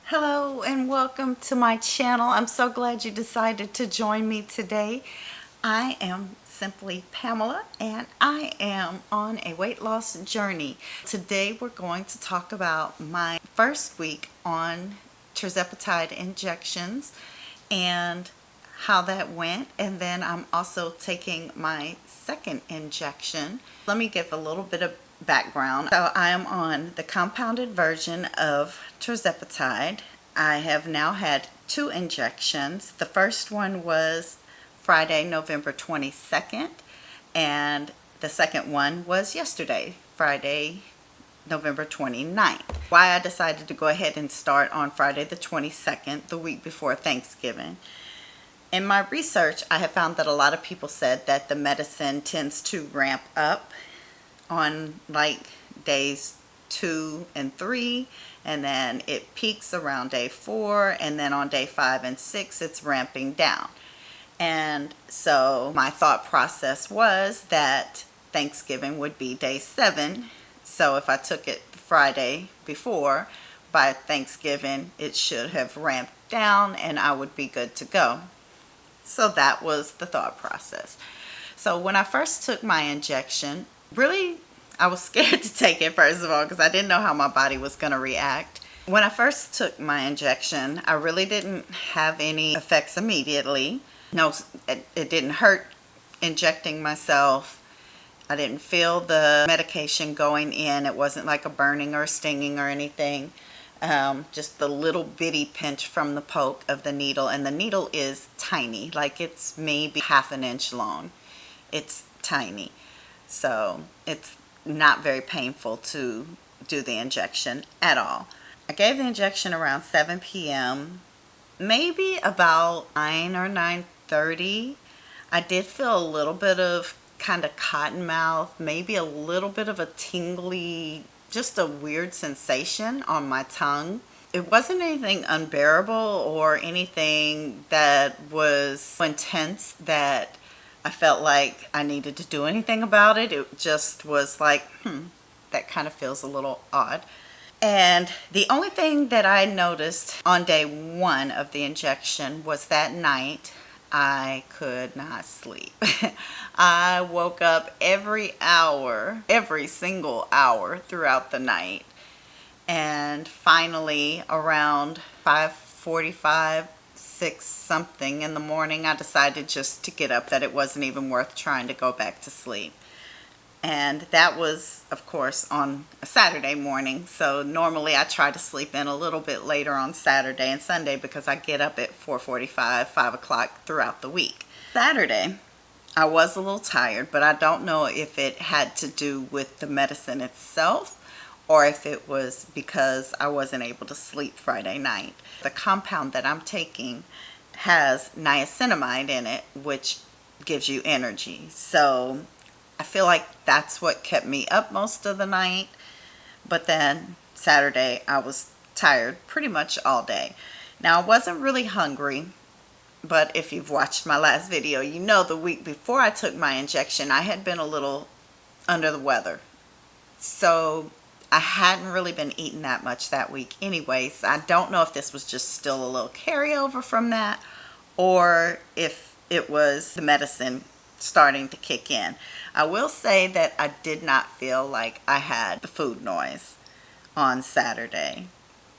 Hello and welcome to my channel. I'm so glad you decided to join me today. I am simply Pamela and I am on a weight loss journey. Today we're going to talk about my first week on tirzepatide injections and how that went, and then I'm also taking my second injection. Let me give a little bit of background. So I am on the compounded version of tirzepatide. I have now had 2 injections. The first one was Friday, November 22nd, and the second one was yesterday, Friday, November 29th. Why I decided to go ahead and start on Friday the 22nd, the week before Thanksgiving. In my research, I have found that a lot of people said that the medicine tends to ramp up on like days 2 and 3, and then it peaks around day 4, and then on day 5 and 6 it's ramping down. And so my thought process was that Thanksgiving would be day 7. So if I took it Friday before, by Thanksgiving it should have ramped down and I would be good to go. So that was the thought process. So when I first took my injection, really I was scared to take it, first of all, because I didn't know how my body was going to react. When I first took my injection, I really didn't have any effects immediately. No, it didn't hurt injecting myself. I didn't feel the medication going in. It wasn't like a burning or a stinging or anything. Just the little bitty pinch from the poke of the needle, and the needle is tiny, like it's maybe half an inch long. It's tiny, so it's not very painful to do the injection at all. I gave the injection around 7 p.m. maybe about 9 or 9:30. I did feel a little bit of kind of cotton mouth, maybe a little bit of a tingly, just a weird sensation on my tongue. It wasn't anything unbearable or anything that was intense that I felt like I needed to do anything about it. It just was like, that kind of feels a little odd. And the only thing that I noticed on day 1 of the injection was that night I could not sleep. I woke up every hour, every single hour throughout the night. And finally, around 5:45, 6 something in the morning, I decided just to get up, that it wasn't even worth trying to go back to sleep. And that was, of course, on a Saturday morning. So normally I try to sleep in a little bit later on Saturday and Sunday because I get up at 4:45, 5 o'clock throughout the week. Saturday, I was a little tired, but I don't know if it had to do with the medicine itself or if it was because I wasn't able to sleep Friday night. The compound that I'm taking has niacinamide in it, which gives you energy. So I feel like that's what kept me up most of the night. But then Saturday I was tired pretty much all day. Now I wasn't really hungry, but if you've watched my last video, you know the week before I took my injection I had been a little under the weather. So I hadn't really been eating that much that week anyways. I don't know if this was just still a little carryover from that or if it was the medicine starting to kick in. I will say that I did not feel like I had the food noise on Saturday,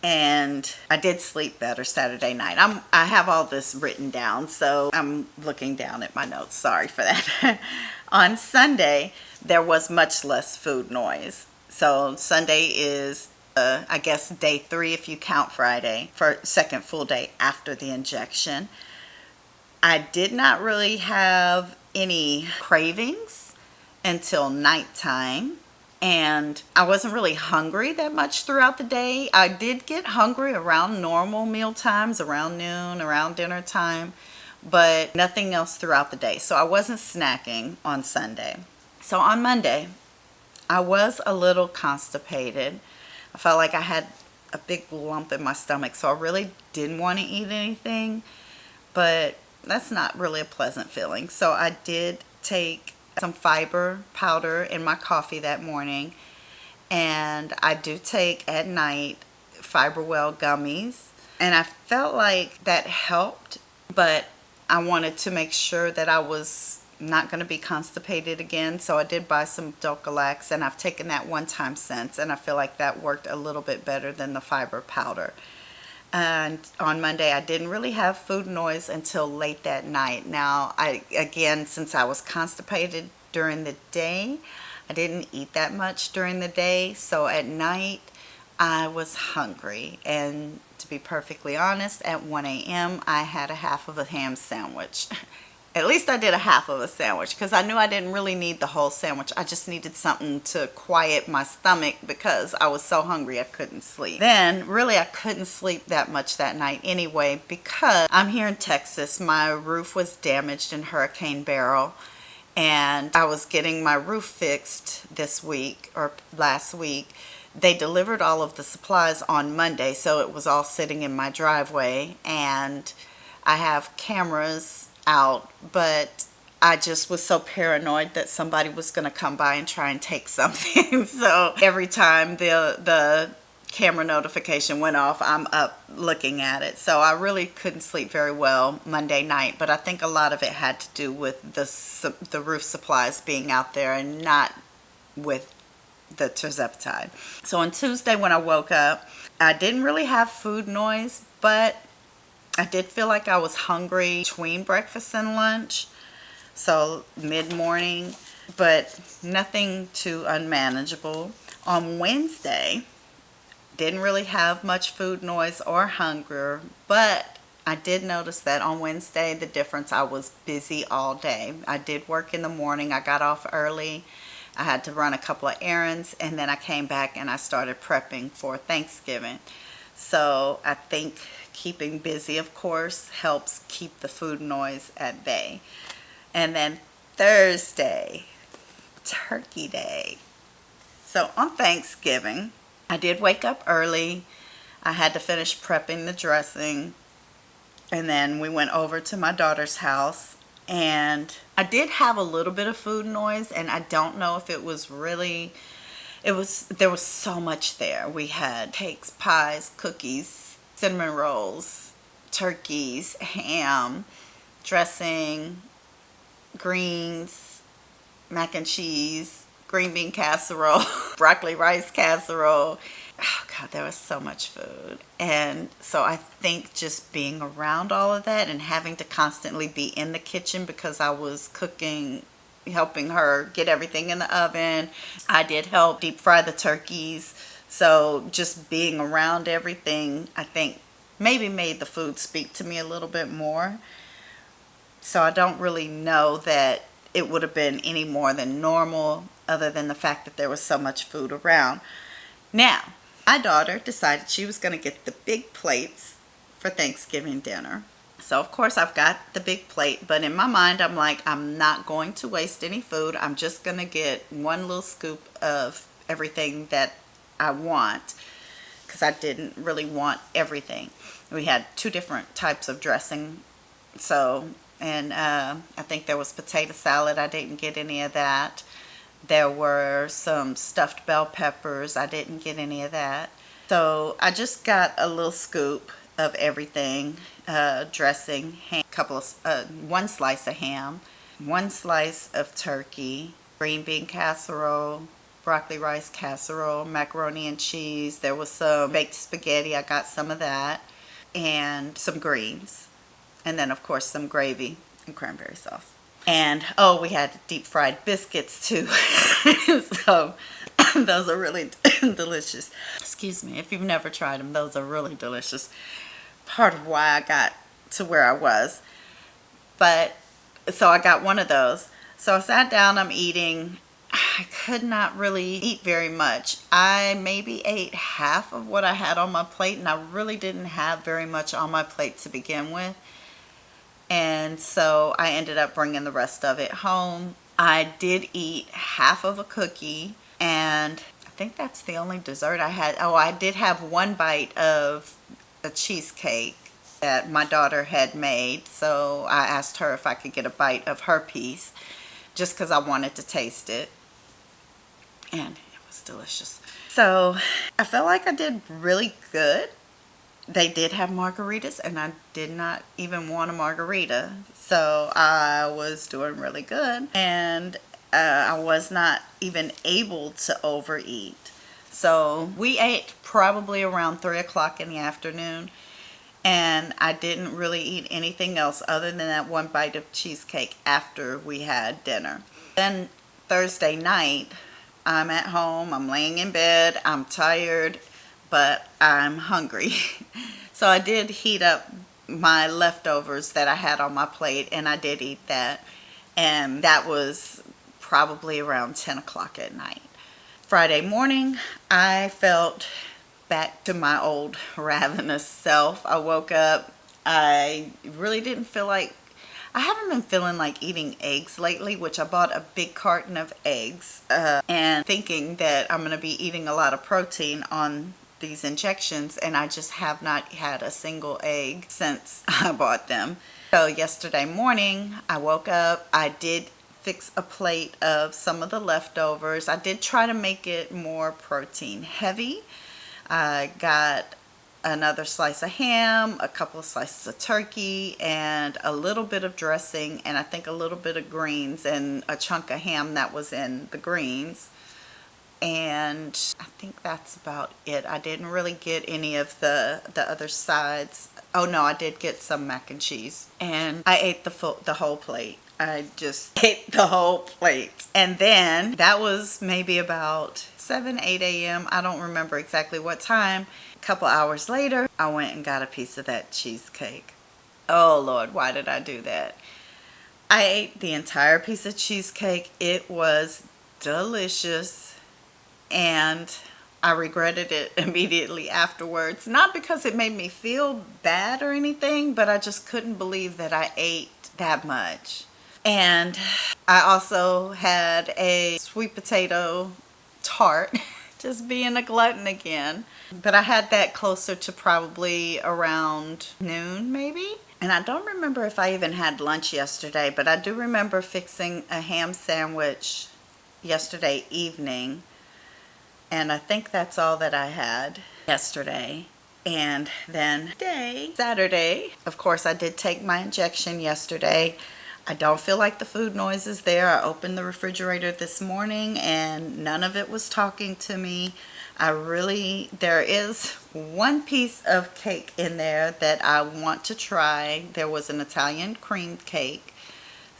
and I did sleep better Saturday night. I have all this written down, so I'm looking down at my notes. Sorry for that. On Sunday, there was much less food noise. So Sunday is I guess day 3 if you count Friday, for second full day after the injection. I did not really have any cravings until nighttime, and I wasn't really hungry that much throughout the day. I did get hungry around normal meal times, around noon, around dinner time, but nothing else throughout the day. So I wasn't snacking on Sunday. So on Monday, I was a little constipated. I felt like I had a big lump in my stomach, so I really didn't want to eat anything, but that's not really a pleasant feeling. So I did take some fiber powder in my coffee that morning, and I do take at night Fiber Well gummies. And I felt like that helped, but I wanted to make sure that I was not going to be constipated again. So I did buy some Dulcolax, and I've taken that one time since, and I feel like that worked a little bit better than the fiber powder. And on Monday, I didn't really have food noise until late that night. Now, again, since I was constipated during the day, I didn't eat that much during the day. So at night, I was hungry. And to be perfectly honest, at 1 a.m., I had a half of a ham sandwich. At least I did a half of a sandwich because I knew I didn't really need the whole sandwich. I just needed something to quiet my stomach because I was so hungry I couldn't sleep. Then really I couldn't sleep that much that night anyway because I'm here in Texas. My roof was damaged in Hurricane Beryl, and I was getting my roof fixed this week or last week. They delivered all of the supplies on Monday, so it was all sitting in my driveway, and I have cameras out, but I just was so paranoid that somebody was going to come by and try and take something. So every time the camera notification went off, I'm up looking at it. So I really couldn't sleep very well Monday night, but I think a lot of it had to do with the roof supplies being out there and not with the terzepatide. So on Tuesday when I woke up, I didn't really have food noise, but I did feel like I was hungry between breakfast and lunch, so mid-morning, but nothing too unmanageable. On Wednesday, didn't really have much food noise or hunger, but I did notice that on Wednesday, the difference, I was busy all day. I did work in the morning. I got off early. I had to run a couple of errands, and then I came back and I started prepping for Thanksgiving. So I think keeping busy, of course, helps keep the food noise at bay. And then Thursday, Turkey Day. So on Thanksgiving, I did wake up early. I had to finish prepping the dressing. And then we went over to my daughter's house. And I did have a little bit of food noise, and I don't know if it was really... there was so much there. We had cakes, pies, cookies, cinnamon rolls, turkeys, ham, dressing, greens, mac and cheese, green bean casserole, broccoli rice casserole. Oh God, there was so much food. And so I think just being around all of that and having to constantly be in the kitchen because I was cooking, helping her get everything in the oven. I did help deep fry the turkeys. So just being around everything, I think maybe made the food speak to me a little bit more. So I don't really know that it would have been any more than normal other than the fact that there was so much food around. Now, my daughter decided she was going to get the big plates for Thanksgiving dinner. So of course I've got the big plate, but in my mind I'm like, I'm not going to waste any food. I'm just going to get one little scoop of everything that I want because I didn't really want everything. We had 2 different types of dressing. So, and I think there was potato salad. I didn't get any of that. There were some stuffed bell peppers. I didn't get any of that. So I just got a little scoop of everything, dressing, ham, one slice of ham, 1 slice of turkey, green bean casserole, broccoli rice casserole, macaroni and cheese. There was some baked spaghetti. I got some of that, and some greens, and then of course some gravy and cranberry sauce. And oh, we had deep fried biscuits too. So those are really delicious. Excuse me, if you've never tried them, those are really delicious. Part of why I got to where I was. But so I got one of those. So I sat down, I'm eating. I could not really eat very much. I maybe ate half of what I had on my plate, and I really didn't have very much on my plate to begin with. And so I ended up bringing the rest of it home. I did eat half of a cookie, and I think that's the only dessert I had. Oh, I did have 1 bite of a cheesecake that my daughter had made. So I asked her if I could get a bite of her piece just because I wanted to taste it. And it was delicious. So I felt like I did really good. they did have margaritas, and I did not even want a margarita. So I was doing really good, and I was not even able to overeat. So we ate probably around 3 o'clock in the afternoon, and I didn't really eat anything else other than that one bite of cheesecake after we had dinner. Then Thursday night, I'm at home, I'm laying in bed, I'm tired, but I'm hungry. So I did heat up my leftovers that I had on my plate, and I did eat that. And that was probably around 10 o'clock at night. Friday morning, I felt back to my old ravenous self. I woke up. I really didn't feel like, I haven't been feeling like eating eggs lately, which I bought a big carton of eggs and thinking that I'm going to be eating a lot of protein on these injections, and I just have not had a single egg since I bought them. So yesterday morning, I woke up. I did fix a plate of some of the leftovers. I did try to make it more protein heavy. I got another slice of ham, a couple of slices of turkey, and a little bit of dressing, and I think a little bit of greens, and a chunk of ham that was in the greens. And I think that's about it. I didn't really get any of the other sides. Oh no, I did get some mac and cheese, and I ate the whole plate. I just ate the whole plate. And then that was maybe about 7, 8 a.m. I don't remember exactly what time. A couple hours later, I went and got a piece of that cheesecake. Oh Lord, why did I do that? I ate the entire piece of cheesecake. It was delicious, and I regretted it immediately afterwards. Not because it made me feel bad or anything, but I just couldn't believe that I ate that much. And I also had a sweet potato tart, just being a glutton again. But I had that closer to probably around noon maybe. And I don't remember if I even had lunch yesterday, but I do remember fixing a ham sandwich yesterday evening. And I think that's all that I had yesterday. And then Saturday, of course, I did take my injection yesterday. I don't feel like the food noise is there. I opened the refrigerator this morning and none of it was talking to me. There is one piece of cake in there that I want to try. There was an Italian cream cake.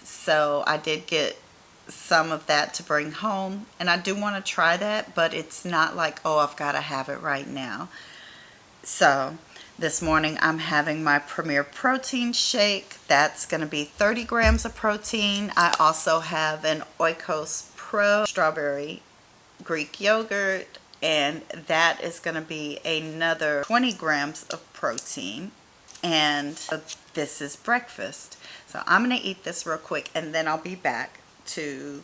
So I did get some of that to bring home, and I do want to try that, but it's not like, oh, I've got to have it right now. So this morning I'm having my Premier Protein Shake. That's going to be 30 grams of protein. I also have an Oikos Pro strawberry Greek yogurt, and that is going to be another 20 grams of protein. And this is breakfast. So I'm going to eat this real quick, and then I'll be back to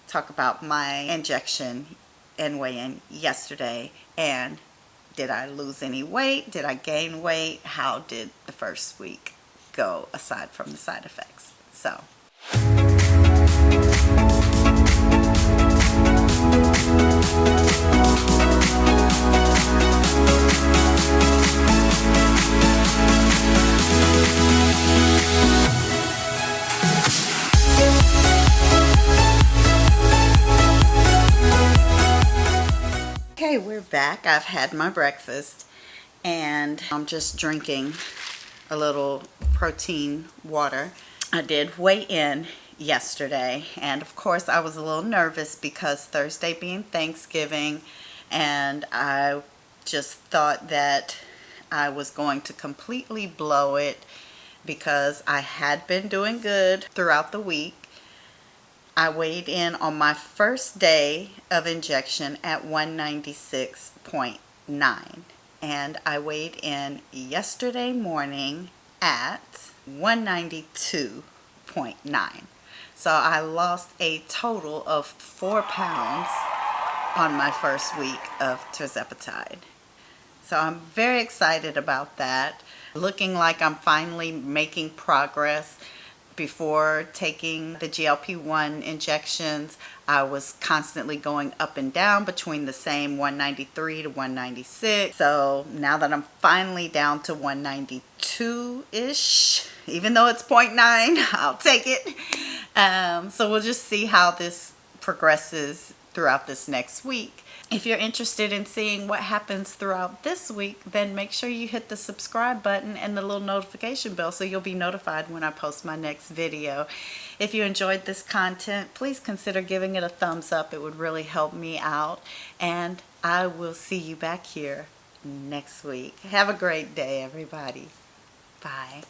talk about my injection and weigh-in yesterday, and did I lose any weight? Did I gain weight? How did the first week go aside from the side effects? So okay, we're back. I've had my breakfast, and I'm just drinking a little protein water. I did weigh in yesterday, and of course I was a little nervous because Thursday being Thanksgiving, and I just thought that I was going to completely blow it because I had been doing good throughout the week. I weighed in on my first day of injection at 196.9, and I weighed in yesterday morning at 192.9. So I lost a total of 4 pounds on my first week of tirzepatide. So I'm very excited about that. Looking like I'm finally making progress. Before taking the GLP-1 injections, I was constantly going up and down between the same 193 to 196. So now that I'm finally down to 192-ish, even though it's 0.9, I'll take it. So we'll just see how this progresses throughout this next week. If you're interested in seeing what happens throughout this week, then make sure you hit the subscribe button and the little notification bell so you'll be notified when I post my next video. If you enjoyed this content, please consider giving it a thumbs up. It would really help me out. And I will see you back here next week. Have a great day, everybody. Bye.